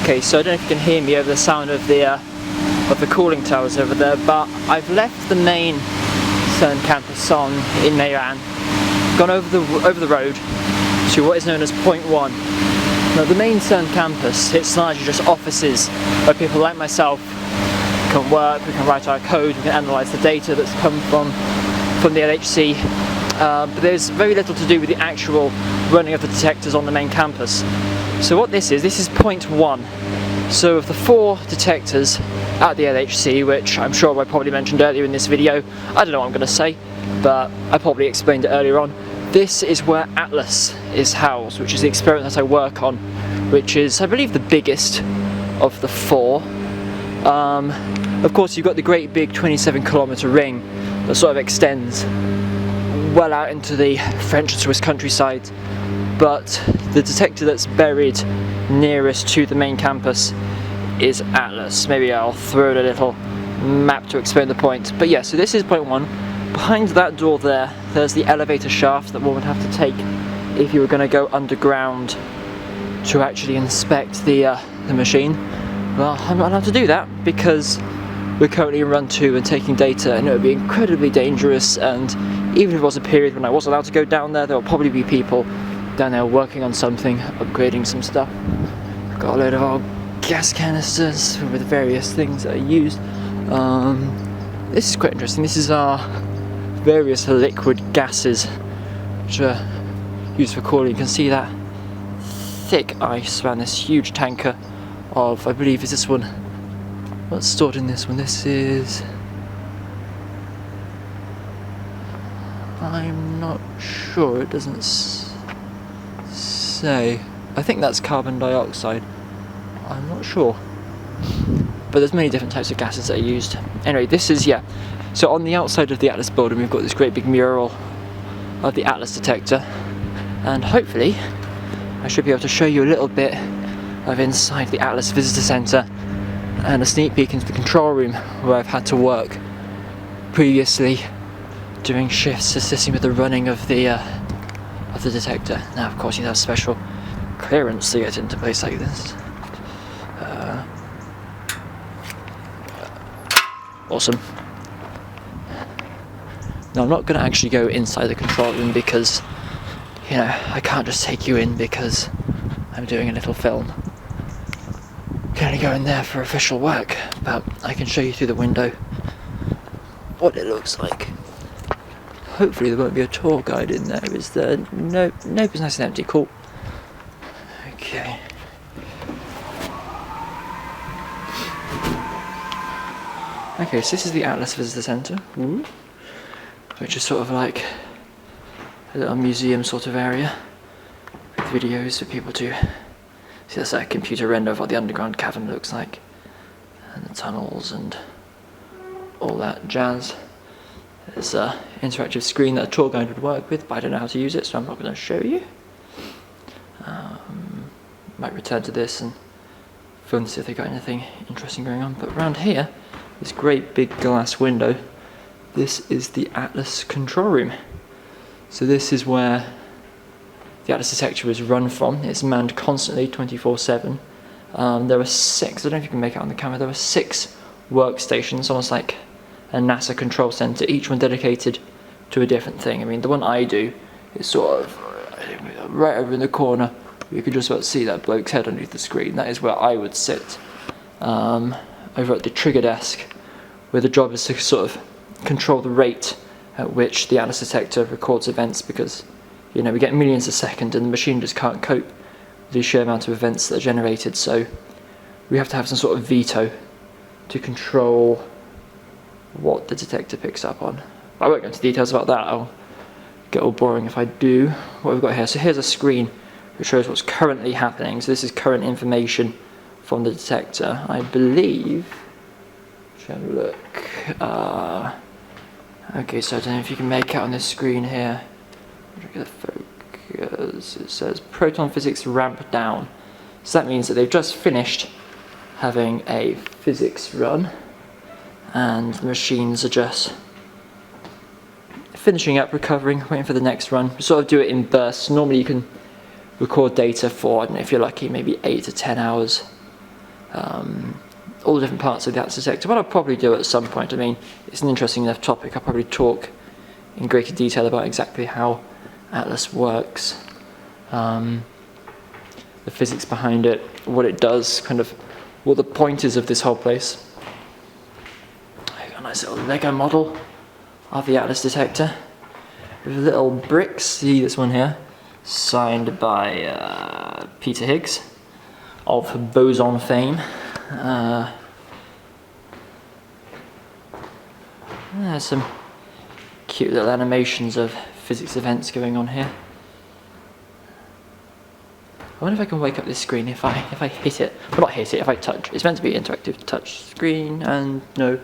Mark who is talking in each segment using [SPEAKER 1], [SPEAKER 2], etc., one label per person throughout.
[SPEAKER 1] Okay, so I don't know if you can hear me over the sound of the cooling towers over there, but I've left the main CERN campus on in Meran, gone over the road to what is known as Point 1. Now the main CERN campus, it's largely just offices where people like myself can work, we can write our code, we can analyse the data that's come from the LHC, but there's very little to do with the actual running of the detectors on the main campus. So what this is Point 1. So of the 4 detectors at the LHC, which I'm sure I probably mentioned earlier in this video, I don't know what I'm going to say, but I probably explained it earlier on, this is where Atlas is housed, which is the experiment that I work on, which is, I believe, the biggest of the 4. Of course, you've got the great big 27-kilometre ring that sort of extends well out into the French and Swiss countryside, but the detector that's buried nearest to the main campus is Atlas. Maybe I'll throw in a little map to explain the point. But yeah, so this is Point 1. Behind that door there's the elevator shaft that one would have to take if you were going to go underground to actually inspect the machine. Well, I'm not allowed to do that because we're currently in run 2 and taking data, and it would be incredibly dangerous, and even if it was a period when I was allowed to go down there, there will probably be people down there working on something, upgrading some stuff. I've got a load of old gas canisters with various things that are used. This is quite interesting. This is our various liquid gases which are used for cooling. You can see that thick ice around this huge tanker of, I believe, is this one, what's stored in this one? This is, I'm not sure, it doesn't say. I think that's carbon dioxide, I'm not sure, but there's many different types of gases that are used. Anyway, this is, yeah, so on the outside of the Atlas building we've got this great big mural of the Atlas detector, and hopefully I should be able to show you a little bit of inside the Atlas Visitor Centre and a sneak peek into the control room where I've had to work previously doing shifts assisting with the running of the detector. Now of course you have special clearance to get into a place like this. Awesome. Now I'm not going to actually go inside the control room because, you know, I can't just take you in because I'm doing a little film. I can only go in there for official work, but I can show you through the window what it looks like. Hopefully there won't be a tour guide in there, is there? Nope, it's nice and empty, cool. Okay. Okay, so this is the Atlas Visitor Centre, which is sort of like a little museum sort of area with videos for people to see. That's a computer render of what the underground cavern looks like, and the tunnels and all that jazz. There's an interactive screen that a tour guide would work with, but I don't know how to use it, so I'm not going to show you. Might return to this and film to see if they got anything interesting going on. But around here, this great big glass window, this is the Atlas control room. So this is where the Atlas detector is run from. It's manned constantly 24/7. There are 6, I don't know if you can make it on the camera, there are 6 workstations, almost like a NASA control center, each one dedicated to a different thing. I mean, the one I do is sort of right over in the corner. You can just about see that bloke's head underneath the screen. That is where I would sit, over at the trigger desk, where the job is to sort of control the rate at which the Atlas detector records events, because, you know, we get millions a second and the machine just can't cope with the sheer amount of events that are generated, so we have to have some sort of veto to control what the detector picks up on. I won't go into details about that, I'll get all boring if I do. What we've got here, so here's a screen which shows what's currently happening. So this is current information from the detector. I believe, let's have a look. Okay, so I don't know if you can make out on this screen here. Get the focus. It says proton physics ramp down. So that means that they've just finished having a physics run, and the machines are just finishing up, recovering, waiting for the next run. We sort of do it in bursts. Normally you can record data for, I don't know, if you're lucky, maybe 8 to 10 hours all the different parts of the Atlas detector. What I'll probably do at some point, I mean, it's an interesting enough topic, I'll probably talk in greater detail about exactly how Atlas works, the physics behind it, what it does, kind of what the point is of this whole place. I've got a nice little Lego model of the Atlas detector with little bricks. See this one here, signed by Peter Higgs of boson fame. There's some cute little animations of physics events going on here. I wonder if I can wake up this screen if I hit it. Well, not hit it, if I touch. It's meant to be interactive touch screen, and no,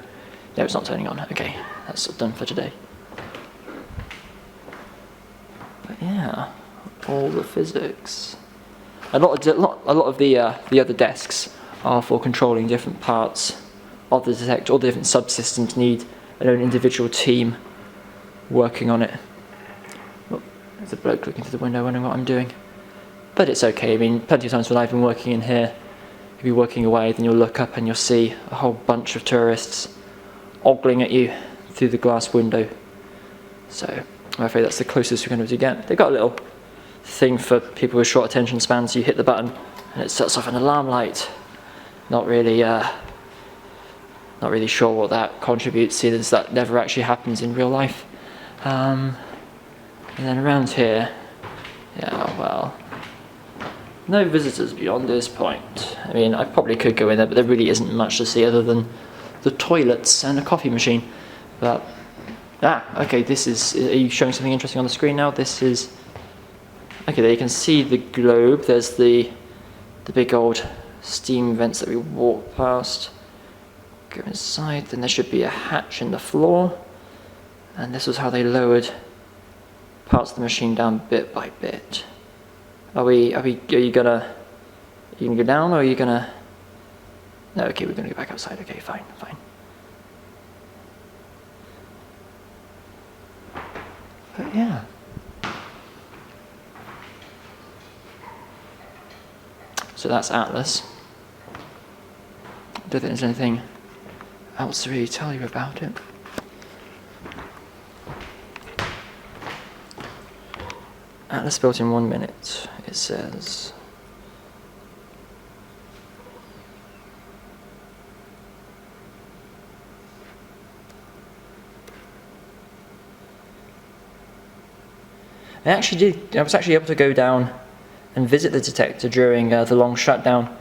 [SPEAKER 1] it's not turning on. Okay, that's done for today. But yeah, all the physics. A lot of the other desks are for controlling different parts of the detector. All the different subsystems need their own individual team working on it. Oh, there's a bloke looking through the window wondering what I'm doing. But it's okay. I mean, plenty of times when I've been working in here, you'll be working away, then you'll look up and you'll see a whole bunch of tourists ogling at you through the glass window. So I'm afraid that's the closest we're going to get. They've got a little thing for people with short attention spans. You hit the button and it sets off an alarm light. Not really sure what that contributes, seeing as that never actually happens in real life. And then around here, yeah, well, no visitors beyond this point. I mean, I probably could go in there, but there really isn't much to see other than the toilets and a coffee machine. But, okay, this is, are you showing something interesting on the screen now? This is, okay, there you can see the globe. There's the big old steam vents that we walked past. Go inside, then there should be a hatch in the floor. And this was how they lowered parts of the machine down bit by bit. Are you gonna go down, or are you gonna? No, okay, we're gonna go back outside. Okay, fine. But yeah. So that's Atlas. I don't think there's anything else to really tell you about it. Atlas built in 1 minute, it says. I was actually able to go down and visit the detector during the long shutdown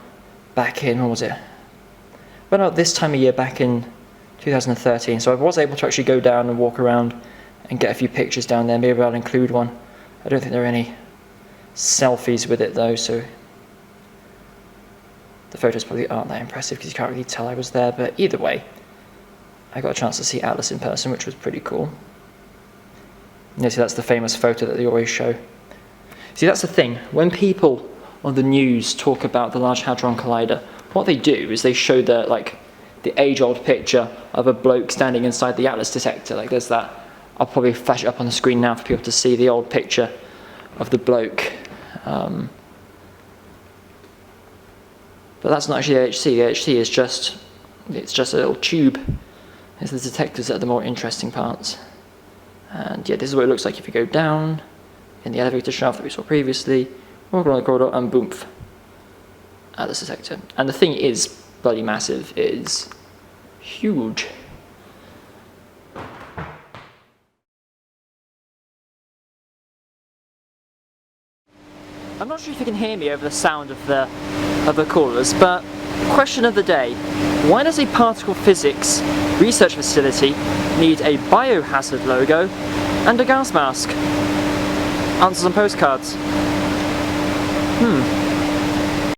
[SPEAKER 1] back in, what was it? Well, not this time of year, back in 2013. So I was able to actually go down and walk around and get a few pictures down there. Maybe I'll include one. I don't think there are any selfies with it though, so the photos probably aren't that impressive because you can't really tell I was there. But either way, I got a chance to see Atlas in person, which was pretty cool. You see, that's the famous photo that they always show. See, that's the thing. When people on the news talk about the Large Hadron Collider, what they do is they show the age-old picture of a bloke standing inside the Atlas detector. Like there's that. I'll probably flash it up on the screen now for people to see the old picture of the bloke. But that's not actually the HC. The HC is just a little tube. It's the detectors that are the more interesting parts. And yeah, this is what it looks like if you go down in the elevator shaft that we saw previously, walk along the corridor, and boom, Atlas detector. And the thing is bloody massive. It is huge. I'm not sure if you can hear me over the sound of the callers, but question of the day: why does a particle physics research facility need a biohazard logo and a gas mask? Answers on postcards.